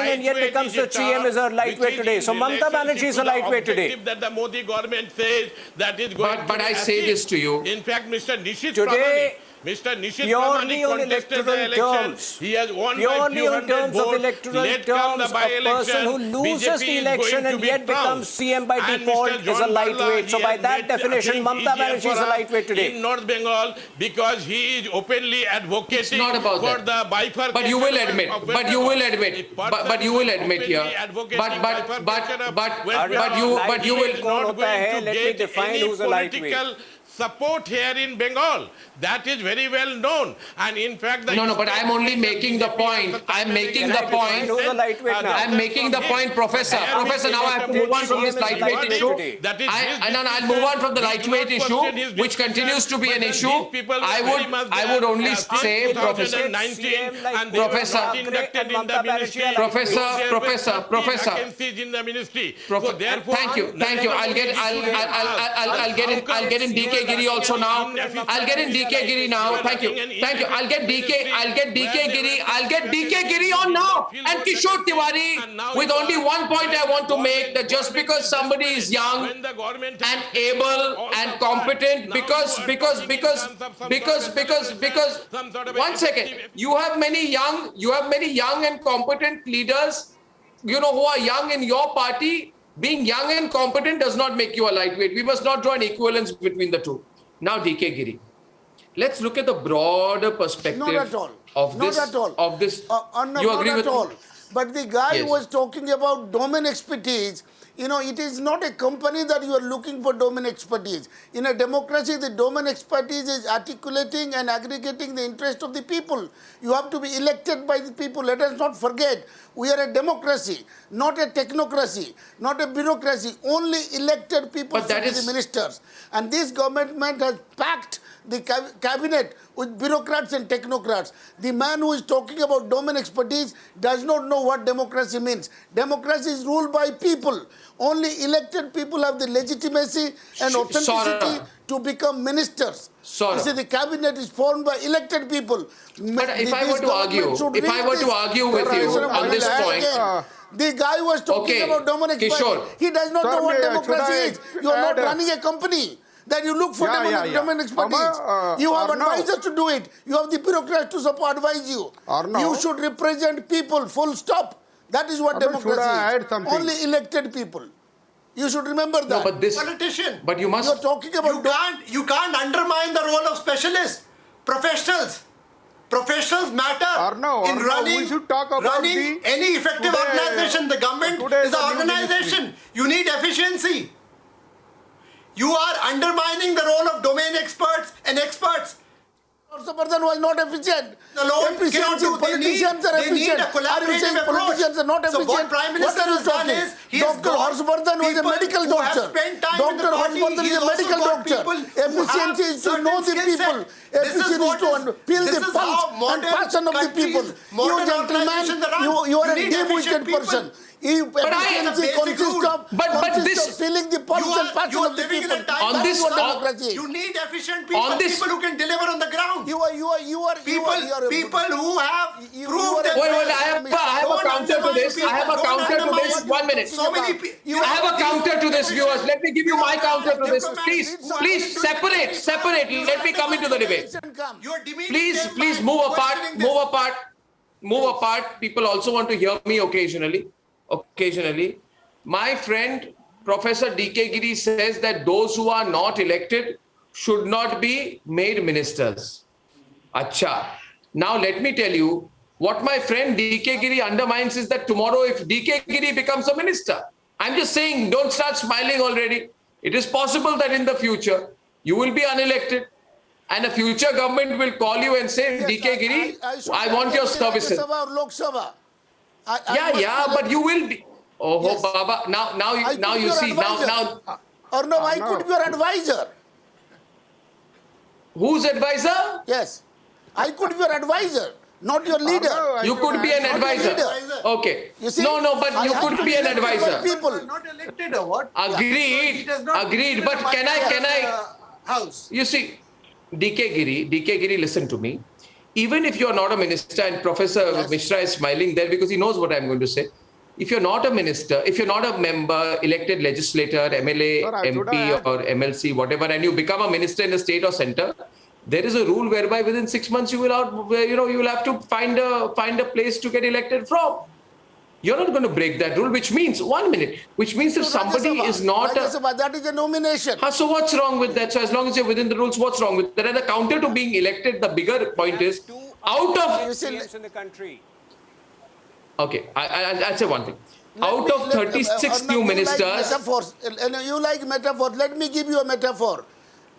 S4: and yet becomes the CM is a lightweight today. So Mamata Banerjee is a lightweight today.
S5: That the Modi government says that is going
S2: but I say this to you.
S5: In fact, Mr. Nishit
S4: Today,
S5: Purely on electoral terms. He has won by few hundred votes. Let come the by-election.
S4: A person who loses the election and yet becomes CM by default is a lightweight. So by that definition, Mamata Banerjee is a lightweight today.
S5: In North Bengal, because he is openly advocating for the bifurcation.
S2: But you will admit here. But you will.
S4: Let me define who's a lightweight.
S5: support here in Bengal. That is very well known. And in fact,
S2: No, but I'm only making the point. I'm making the point. I'm making the point, Professor. Professor, now I have to move on from this lightweight issue. I'll move on from the lightweight issue, which continues to be an issue. I would only say, Professor, Thank you. I'll get in DK Giri also now. I'll get in DK Giri now. Thank you. I'll get DK Giri on now. And Kishore Tiwari, with only one point I want to make, that just because somebody is young and able and competent, because one second, you have many young and competent leaders, who are young in your party. Being young and competent does not make you a lightweight. We must not draw an equivalence between the two. Now, DK Giri, let's look at the broader perspective.
S8: Not at all.
S2: Of this.
S8: Not at all.
S2: Of this.
S8: You agree with me? But the guy was talking about domain expertise. It is not a company that you are looking for domain expertise. In a democracy, the domain expertise is articulating and aggregating the interest of the people. You have to be elected by the people. Let us not forget, we are a democracy, not a technocracy, not a bureaucracy. Only elected people should be the ministers. And this government has packed the cabinet with bureaucrats and technocrats. The man who is talking about domain expertise does not know what democracy means. Democracy is ruled by people. Only elected people have the legitimacy and authenticity to become ministers. You see, the cabinet is formed by elected people.
S2: But if I were to argue with you on this point,
S8: the guy was talking about domain expertise. He does not know what democracy is. You are not running a company that you look for domain expertise. You have advisors to do it. You have the bureaucrats to advise you. You should represent people, full stop. That is what democracy is. Only elected people. You should remember that.
S2: No, but this
S3: politician.
S2: But you must.
S8: You're talking about.
S3: You can't undermine the role of specialists, professionals. Professionals matter in running.
S10: We should talk about
S3: running any effective organization. The government is an organization. You need efficiency. You are undermining the role of domain experts and experts.
S8: The person was not efficient.
S3: Efficiency,
S8: politicians are efficient. Are you saying politicians are not efficient?
S3: So what Prime Minister has done is
S8: Dr. Harshvardhan was a medical doctor. Dr. Harshvardhan is a medical doctor. Efficiency is to know the people. Efficiency is to feel the pulse and passion of the people. You gentleman, you are a deep-witted person. Efficiency consists of feeling the pulse and passion of the people.
S3: That is what democracy is. You need efficient people, people who can deliver on the ground. People who have proved that.
S2: Wait, I have a counter to this. I have a counter to this. 1 minute. I have a counter to this, viewers. Let me give you my counter to this. Please separate. Let me come into the debate. Please move apart. People also want to hear me occasionally. My friend Professor DK Giri says that those who are not elected should not be made ministers. Acha. Now let me tell you what my friend DK Giri undermines is that tomorrow if DK Giri becomes a minister, I'm just saying, don't start smiling already. It is possible that in the future you will be unelected and a future government will call you and say, DK Giri, I want your services. But you will be. Baba. Now you see.
S8: Arnab, I could be your advisor.
S2: Whose advisor?
S8: Yes. I could be your advisor, not your leader.
S2: You could be an advisor. Okay.
S8: You see,
S2: but you could be an advisor.
S8: People.
S7: Not elected or what?
S2: Agreed. But can I?
S3: House.
S2: You see, DK Giri, listen to me. Even if you're not a minister, and Professor Mishra is smiling there because he knows what I'm going to say. If you're not a minister, if you're not a member, elected legislator, MLA, MP or MLC, whatever, and you become a minister in a state or center, there is a rule whereby within 6 months you will have to find a place to get elected from. You're not going to break that rule, which means if somebody is not
S8: that is a nomination.
S2: So what's wrong with that? So as long as you're within the rules, what's wrong with that? And the counter to being elected, the bigger point is out of
S4: in the country.
S2: Okay, I'll say one thing. Out of 36 new ministers.
S8: You like metaphors. Let me give you a metaphor.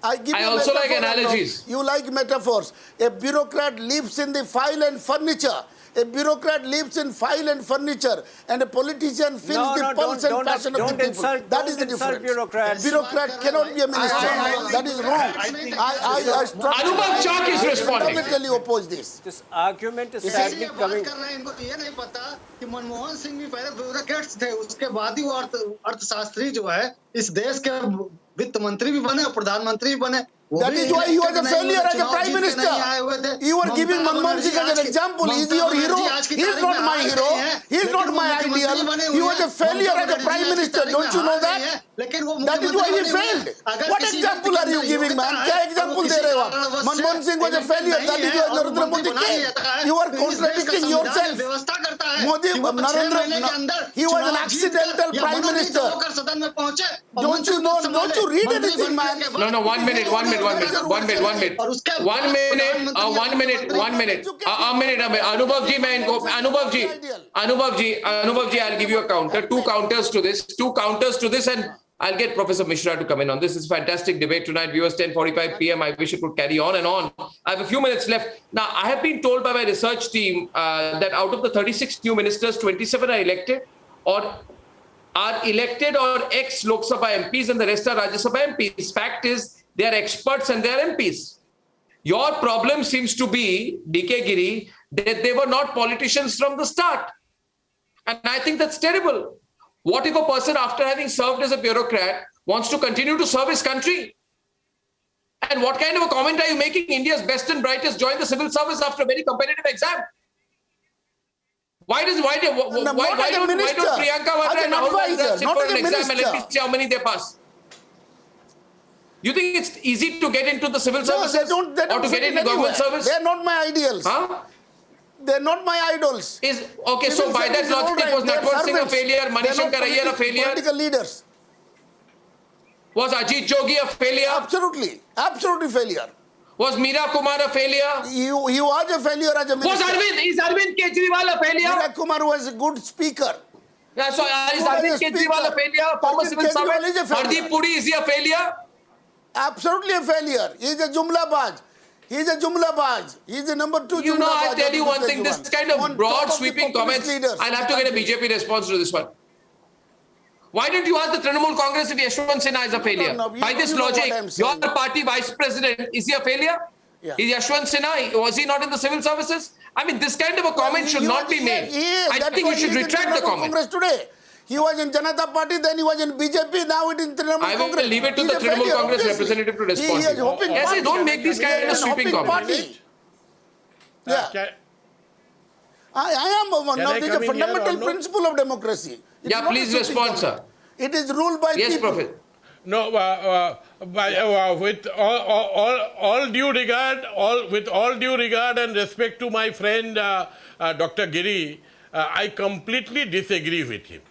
S8: I
S2: also like analogies.
S8: You like metaphors. A bureaucrat lives in the file and furniture. A bureaucrat lives in file and furniture, and a politician feels the pulse and passion of the people. That is the difference.
S4: Bureaucrats.
S8: Bureaucrat cannot be a minister. That is wrong. I
S2: Anubhav Chak is responding.
S8: fundamentally oppose this.
S4: This argument is sadly coming.
S11: इनको तो ये नहीं पता कि मनमोहन सिंह भी पहले bureaucrats थे, उसके बाद ही वो अर्थशास्त्री जो है इस देश के वित्त मंत्री भी बने और प्रधानमंत्री भी बने.
S8: That is why he was a failure as a prime minister. You were giving Manmohan Singh as an example. Is he your hero? He is not my hero. He is not my ideal. He was a failure as a prime minister. Don't you know that? That is why he failed. What example are you giving, man? क्या example दे रहे हो आप? Manmohan Singh was a failure. That is why Narendra Modi came. You are contradicting yourself. Modi, Narendra, he was an accidental prime minister. Don't you know? Don't you read anything, man?
S2: No, 1 minute. Anubhav ji, I'll give you a counter. Two counters to this, and I'll get Professor Mishra to come in on this. It's a fantastic debate tonight. Viewers, 10:45 p.m. I wish it would carry on and on. I have a few minutes left. Now, I have been told by my research team that out of the 36 new ministers, 27 are elected or ex-Lok Sabha MPs, and the rest are Rajya Sabha MPs. Fact is, they are experts and they are MPs. Your problem seems to be, DK Giri, that they were not politicians from the start. And I think that's terrible. What if a person, after having served as a bureaucrat, wants to continue to serve his country? And what kind of a comment are you making? India's best and brightest join the civil service after a very competitive exam. Why don't Priyanka Vadra and Rahul Gandhi sit for an exam and let me see how many they pass? You think it's easy to get into the civil services
S8: they don't
S2: or to get into government service?
S8: They're not my ideals.
S2: Huh?
S8: They're not my idols.
S2: Okay, so by that logic, was Natwar Singh a failure? Manishankar Ayyar a failure?
S8: Political leaders.
S2: Was Ajit Jogi a failure?
S8: Absolutely failure.
S2: Was Meera Kumar a failure?
S8: He was a failure as a minister.
S2: Is Arvind Kejriwal a failure?
S8: Meera Kumar was a good speaker.
S2: Yeah, so is Arvind Kejriwal a failure? Former civil servant? Hardeep Puri, is he a failure?
S8: Absolutely a failure. He's a Jumlabaj. He's the number 2 Jumlabaj.
S2: You know, I'll tell you one thing. This kind of broad, sweeping comments, I'll have to get a BJP response to this one. Why don't you ask the Trinamool Congress if Yashwant Sinha is a failure? By this logic, your party vice president, is he a failure? Yeah. Is Yashwant Sinha, was he not in the civil services? I mean, this kind of a comment should not be made. I think you should retract the comment.
S8: Congress today. He was in Janata Party, then he was in BJP, now it is in Trinamool Congress.
S2: I will leave it to the Trinamool Congress representative to respond. Yes, don't make these kind of sweeping comments.
S8: Yeah. I am one of the fundamental principle of democracy.
S2: Yeah, please respond, sir.
S8: It is ruled by people.
S2: Yes, Prophet.
S5: No, with all due regard and respect to my friend Dr. Giri, I completely disagree with him.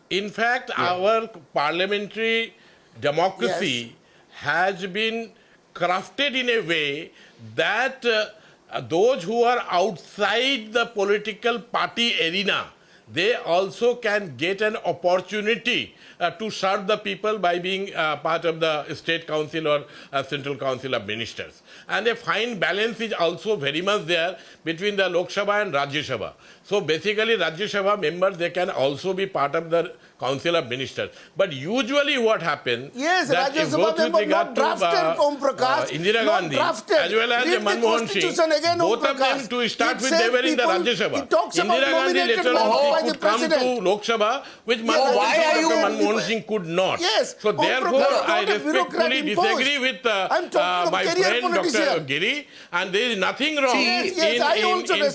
S5: In fact, our parliamentary democracy has been crafted in a way that those who are outside the political party arena, they also can get an opportunity to serve the people by being part of the State Council or Central Council of Ministers. And a fine balance is also very much there between the Lok Sabha and Rajya Sabha. So basically, Rajya Sabha members, they can also be part of the Council of Ministers. But usually what happens, that if both with regard to Indira Gandhi as well as Manmohan Singh, both of them to start with, they were in the Rajya Sabha. Indira Gandhi later on could come to Lok Sabha, which Manmohan Singh could not. So therefore, I respectfully disagree with my friend Dr. Giri, and there is nothing wrong in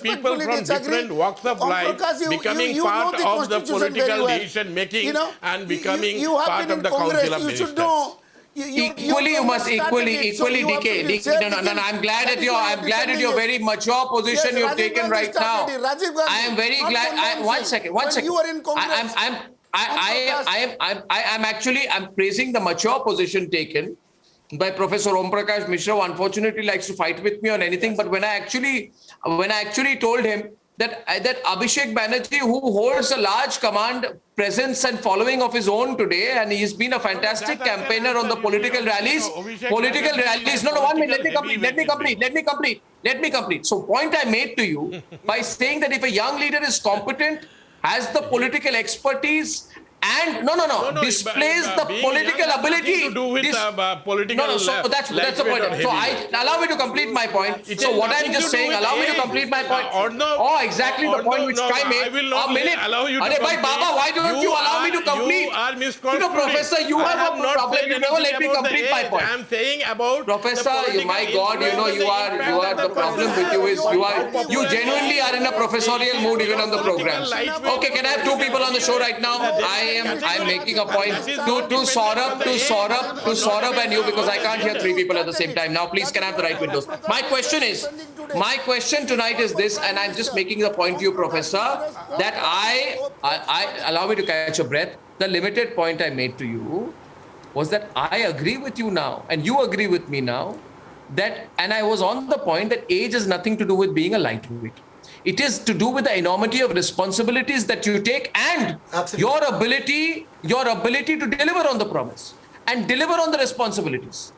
S5: people from different walks of life becoming part of the political decision making and becoming part of the Council of Ministers.
S2: Equally, DK. No, I'm glad at your very mature position you've taken right now. I am very glad. One second. I'm praising the mature position taken by Professor Om Prakash Mishra, who unfortunately likes to fight with me on anything. But when I actually told him that Abhishek Banerjee, who holds a large command presence and following of his own today, and he's been a fantastic campaigner on the political rallies. Political rallies. No, 1 minute. Let me complete. So, point I made to you by saying that if a young leader is competent, has the political expertise, and displays the political ability
S5: to do with political.
S2: So that's the point. So allow me to complete my point. So what I'm just saying, allow me to complete my point. Exactly the point which I made.
S5: I will not allow you to
S2: complete. Baba, why don't you allow me to complete?
S5: You are misconstruing.
S2: Professor, you have a problem. You never let me complete my point.
S5: I'm saying about
S2: Professor, my God, you are the problem with you is you genuinely are in a professorial mood even on the programs. Okay, can I have 2 people on the show right now? I'm making a point to Saurabh and you, because I can't hear 3 people at the same time. Now, please, can I have the right windows? My question tonight is this, and I'm just making the point to you, Professor, that I allow me to catch a breath. The limited point I made to you was that I agree with you now, and you agree with me now, and I was on the point that age has nothing to do with being a lightweight. It is to do with the enormity of responsibilities that you take and your ability to deliver on the promise and deliver on the responsibilities.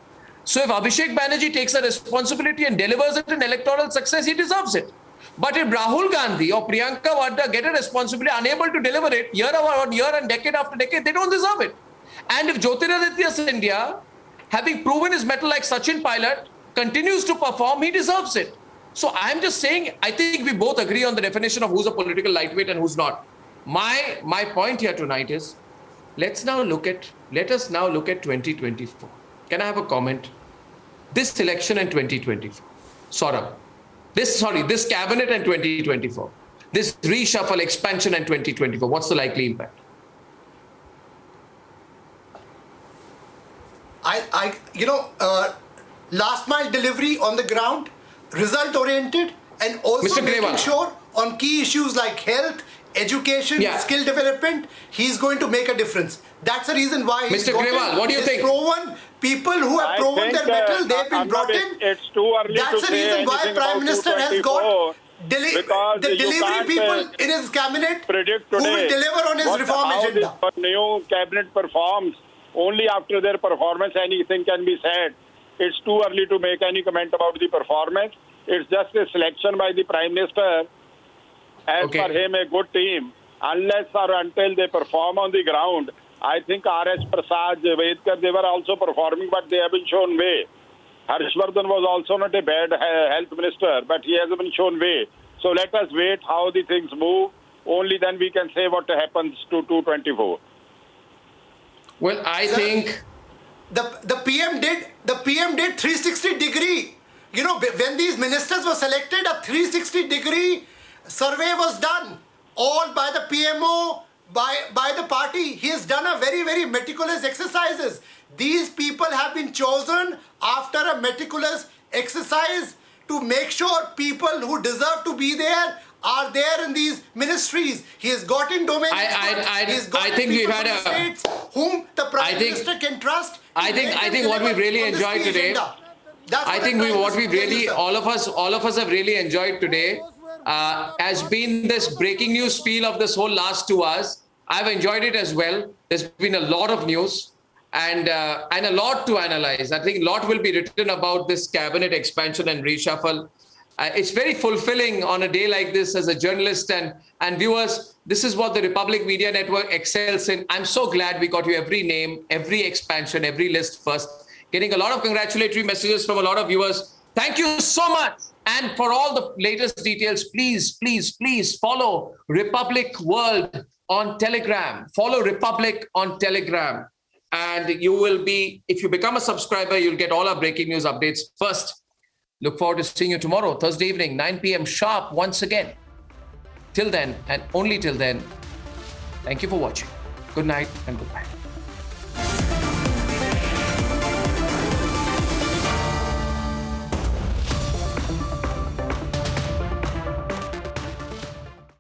S2: So if Abhishek Banerjee takes a responsibility and delivers it in electoral success, he deserves it. But if Rahul Gandhi or Priyanka Vadra get a responsibility unable to deliver it year after year and decade after decade, they don't deserve it. And if Jyotiraditya Scindia, having proven his mettle like Sachin Pilot, continues to perform, he deserves it. So I'm just saying, I think we both agree on the definition of who's a political lightweight and who's not. My point here tonight is, let us now look at 2024. Can I have a comment? This election in 2024, Saurabh. This cabinet in 2024, this reshuffle expansion in 2024, what's the likely impact?
S3: Last mile delivery on the ground, result oriented, and also making sure on key issues like health, education, skill development, he's going to make a difference. That's the reason why
S2: Mr. Grewal, what do you think?
S3: People who have proven their mettle, they've been brought in.
S9: It's too early
S3: That's the reason why Prime Minister has got the delivery people in his cabinet who will deliver on his reform agenda.
S9: How the new cabinet performs, only after their performance anything can be said. It's too early to make any comment about the performance. It's just a selection by the Prime Minister, as per him, a good team. Unless or until they perform on the ground, I think R.S. Prasad, Javadekar, they were also performing, but they haven't shown way. Harshvardhan was also not a bad health minister, but he hasn't been shown way. So let us wait how the things move. Only then we can say what happens to 224.
S2: Well, I think
S3: the PM did 360 degree. When these ministers were selected, a 360 degree survey was done, all by the PMO, by the party. He has done a very, very meticulous exercises. These people have been chosen after a meticulous exercise to make sure people who deserve to be there are there in these ministries. He has got in domain experts.
S2: I think we've had a
S3: states whom the Prime Minister can trust.
S2: I think what we really enjoyed today. I think what we really, all of us have really enjoyed today has been this breaking news feel of this whole last 2 hours. I've enjoyed it as well. There's been a lot of news and a lot to analyze. I think a lot will be written about this cabinet expansion and reshuffle. It's very fulfilling on a day like this as a journalist and viewers. This is what the Republic Media Network excels in. I'm so glad we got you every name, every expansion, every list first. Getting a lot of congratulatory messages from a lot of viewers. Thank you so much. And for all the latest details, please follow Republic World on Telegram. Follow Republic on Telegram. And you will be, if you become a subscriber, you'll get all our breaking news updates first. Look forward to seeing you tomorrow, Thursday evening, 9 p.m. sharp once again. Till then, and only till then, thank you for watching. Good night and goodbye.